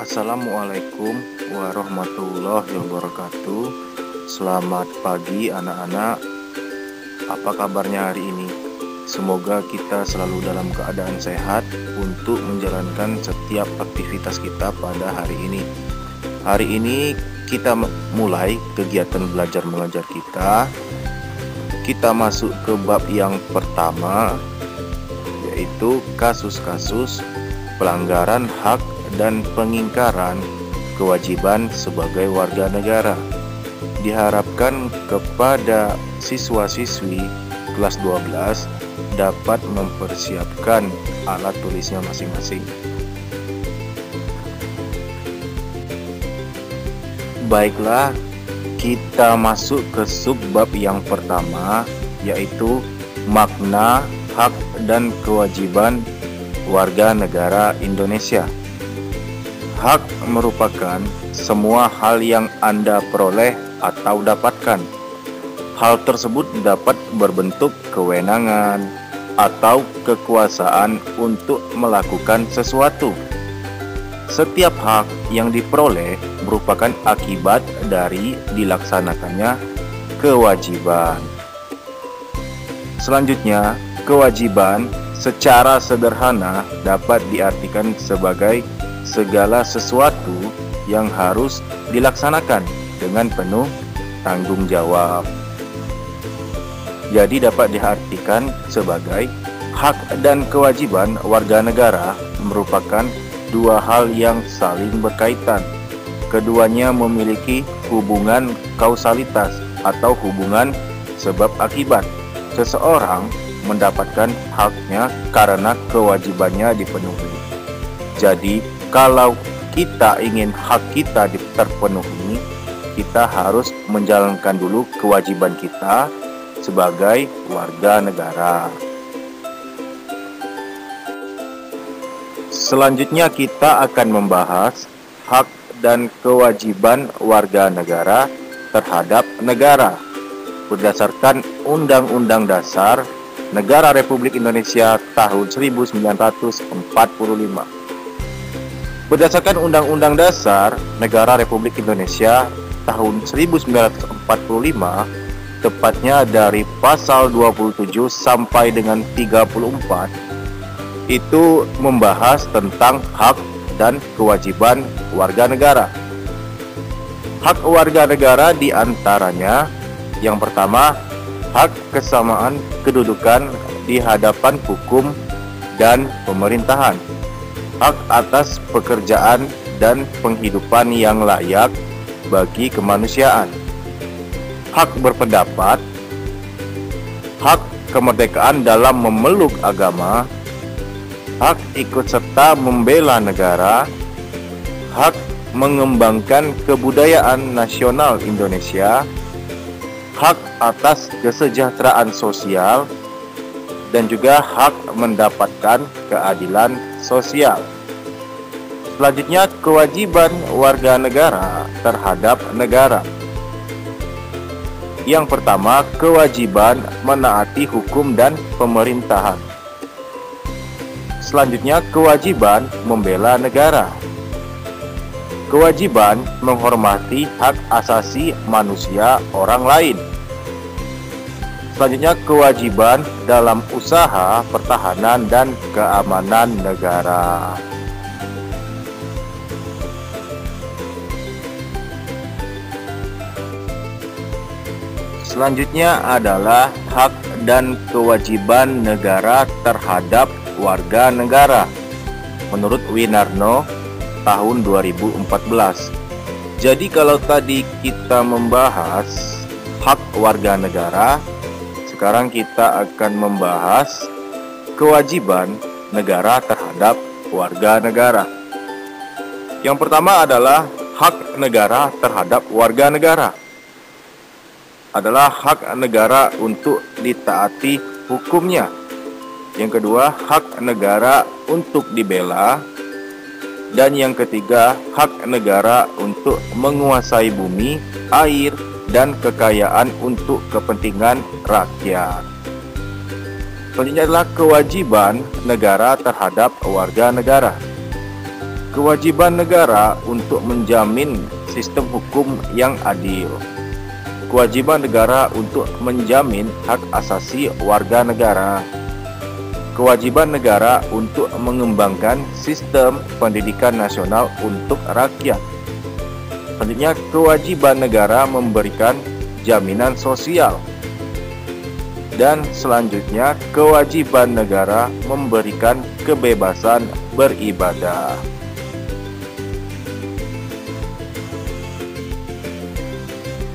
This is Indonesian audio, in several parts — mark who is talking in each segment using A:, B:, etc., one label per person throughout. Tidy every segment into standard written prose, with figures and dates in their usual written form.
A: Assalamualaikum warahmatullahi wabarakatuh. Selamat pagi anak-anak. Apa kabarnya hari ini? Semoga kita selalu dalam keadaan sehat untuk menjalankan setiap aktivitas kita pada hari ini. Hari ini kita mulai kegiatan belajar mengajar kita. Kita masuk ke bab yang pertama, yaitu kasus-kasus pelanggaran hak dan pengingkaran kewajiban sebagai warga negara. Diharapkan kepada siswa-siswi kelas 12 dapat mempersiapkan alat tulisnya masing-masing. Baiklah, kita masuk ke subbab yang pertama, yaitu makna hak dan kewajiban warga negara Indonesia. Hak merupakan semua hal yang Anda peroleh atau dapatkan. Hal tersebut dapat berbentuk kewenangan atau kekuasaan untuk melakukan sesuatu. Setiap hak yang diperoleh merupakan akibat dari dilaksanakannya kewajiban. Selanjutnya, kewajiban secara sederhana dapat diartikan sebagai segala sesuatu yang harus dilaksanakan dengan penuh tanggung jawab. Jadi dapat diartikan sebagai hak dan kewajiban warga negara merupakan dua hal yang saling berkaitan. Keduanya memiliki hubungan kausalitas atau hubungan sebab akibat. Seseorang mendapatkan haknya karena kewajibannya dipenuhi. Jadi, kalau kita ingin hak kita terpenuhi, kita harus menjalankan dulu kewajiban kita sebagai warga negara. Selanjutnya kita akan membahas hak dan kewajiban warga negara terhadap negara berdasarkan Undang-Undang Dasar Negara Republik Indonesia tahun 1945. Berdasarkan Undang-Undang Dasar Negara Republik Indonesia tahun 1945, tepatnya dari pasal 27 sampai dengan 34, itu membahas tentang hak dan kewajiban warga negara. Hak warga negara diantaranya, yang pertama, hak kesamaan kedudukan di hadapan hukum dan pemerintahan. Hak atas pekerjaan dan penghidupan yang layak bagi kemanusiaan. Hak berpendapat. Hak kemerdekaan dalam memeluk agama. Hak ikut serta membela negara. Hak mengembangkan kebudayaan nasional Indonesia. Hak atas kesejahteraan sosial, dan juga hak mendapatkan keadilan sosial. Selanjutnya, kewajiban warga negara terhadap negara. Yang pertama, kewajiban menaati hukum dan pemerintahan. Selanjutnya, kewajiban membela negara. Kewajiban menghormati hak asasi manusia orang lain. Selanjutnya, kewajiban dalam usaha pertahanan dan keamanan negara. Selanjutnya adalah hak dan kewajiban negara terhadap warga negara menurut Winarno tahun 2014. Jadi kalau tadi kita membahas hak warga negara, sekarang kita akan membahas kewajiban negara terhadap warga negara. Yang pertama adalah hak negara terhadap warga negara. Adalah hak negara untuk ditaati hukumnya. Yang kedua, hak negara untuk dibela. Dan yang ketiga, hak negara untuk menguasai bumi, air, dan kekayaan untuk kepentingan rakyat. Selanjutnya adalah kewajiban negara terhadap warga negara. Kewajiban negara untuk menjamin sistem hukum yang adil. Kewajiban negara untuk menjamin hak asasi warga negara. Kewajiban negara untuk mengembangkan sistem pendidikan nasional untuk rakyat. Selanjutnya, kewajiban negara memberikan jaminan sosial. Dan selanjutnya, kewajiban negara memberikan kebebasan beribadah.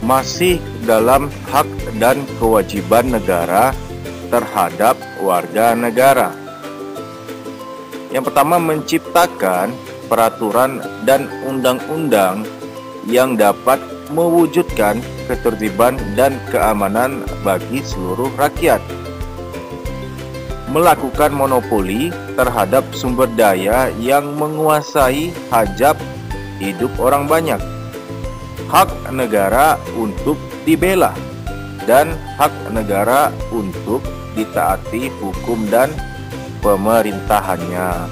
A: Masih dalam hak dan kewajiban negara terhadap warga negara. Yang pertama, menciptakan peraturan dan undang-undang yang dapat mewujudkan ketertiban dan keamanan bagi seluruh rakyat. Melakukan monopoli terhadap sumber daya yang menguasai hajat hidup orang banyak. Hak negara untuk dibela dan hak negara untuk ditaati hukum dan pemerintahannya.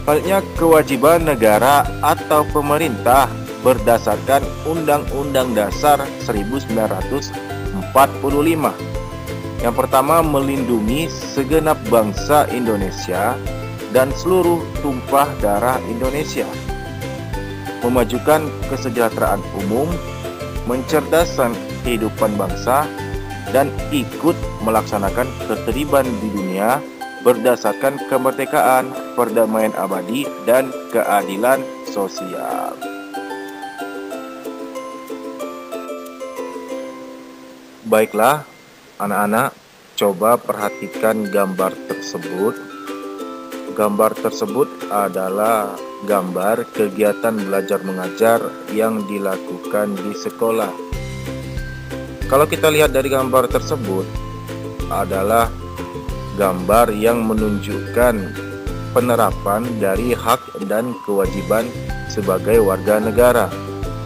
A: Selanjutnya, kewajiban negara atau pemerintah berdasarkan Undang-Undang Dasar 1945. Yang pertama, melindungi segenap bangsa Indonesia dan seluruh tumpah darah Indonesia. Memajukan kesejahteraan umum, mencerdaskan kehidupan bangsa, dan ikut melaksanakan ketertiban di dunia berdasarkan kemerdekaan, perdamaian abadi, dan keadilan sosial. Baiklah, anak-anak, coba perhatikan gambar tersebut. Gambar tersebut adalah gambar kegiatan belajar mengajar yang dilakukan di sekolah. Kalau kita lihat dari gambar tersebut adalah gambar yang menunjukkan penerapan dari hak dan kewajiban sebagai warga negara,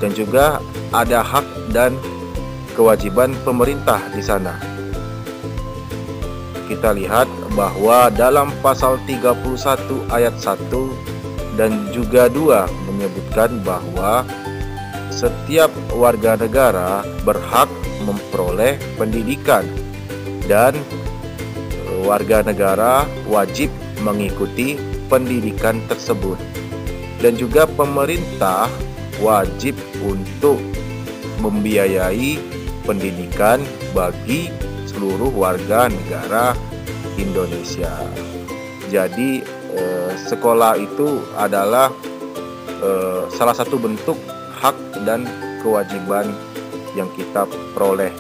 A: dan juga ada hak dan kewajiban pemerintah di sana. Kita lihat bahwa dalam pasal 31 ayat 1 dan juga 2 menyebutkan bahwa setiap warga negara berhak memperoleh pendidikan dan warga negara wajib mengikuti pendidikan tersebut, dan juga pemerintah wajib untuk membiayai pendidikan bagi seluruh warga negara Indonesia. Jadi sekolah itu adalah salah satu bentuk hak dan kewajiban yang kita peroleh.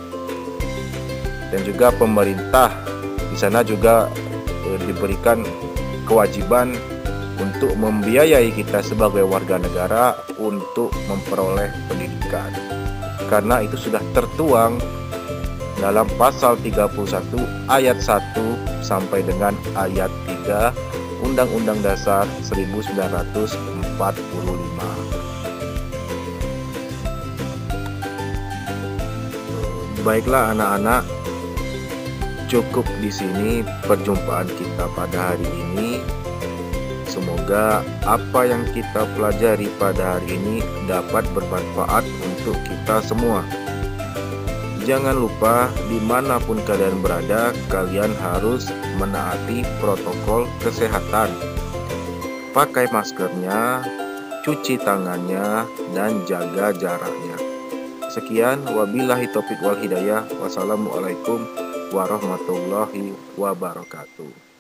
A: Dan juga pemerintah di sana juga diberikan kewajiban untuk membiayai kita sebagai warga negara untuk memperoleh pendidikan. Karena itu sudah tertuang dalam pasal 31 ayat 1 sampai dengan ayat 3 Undang-Undang Dasar 1945. Baiklah anak-anak, cukup di sini perjumpaan kita pada hari ini. Semoga apa yang kita pelajari pada hari ini dapat bermanfaat untuk kita semua. Jangan lupa, dimanapun kalian berada, kalian harus menaati protokol kesehatan. Pakai maskernya, cuci tangannya, dan jaga jaraknya. Sekian, wabillahi taufiq wal hidayah. Wassalamualaikum warahmatullahi wabarakatuh.